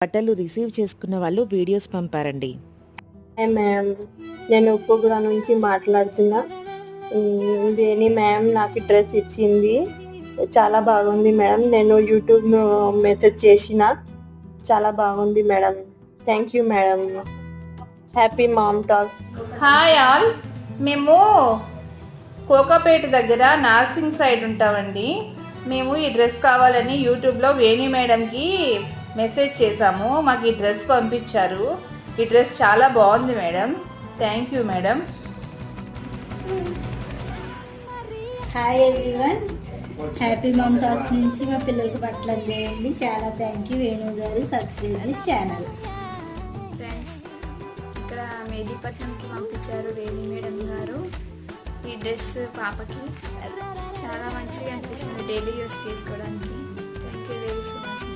బట్టలు రిసీవ్ చేసుకున్న వాళ్ళు వీడియోస్ పంపారండి. హాయ్ మ్యామ్, నేను ఉప్పుగూడ నుంచి మాట్లాడుతున్నా. దేని మ్యామ్ నాకు డ్రెస్ ఇచ్చింది, చాలా బాగుంది మేడం. నేను యూట్యూబ్లో మెసేజ్ చేసిన, చాలా బాగుంది madam. Thank you madam. Happy ma'am talks. Hi all, మేము కోకాపేట దగ్గర నార్సింగ్ సైడ్ ఉంటామండి. మేము ఈ డ్రెస్ కావాలని యూట్యూబ్లో వేణి మేడంకి మెసేజ్ చేశాము. మాకు ఈ డ్రెస్ పంపించారు. ఈ డ్రెస్ చాలా బాగుంది madam. Thank you madam. Hi everyone, happy ma'am talks నుంచి మా పిల్లలకి బట్టలు అందేయండి. చాలా థ్యాంక్ యూ వేణు గారు, సబ్స్క్రైబ్ దిస్ ఛానల్. ఫ్రెండ్స్, ఇక్కడ మేదీపట్నంకి పంపించారు వేణి మేడం గారు. ఈ డ్రెస్ పాపకి చాలా మంచిగా అనిపిస్తుంది డైలీ యూస్ చేసుకోవడానికి. Thank you very so much.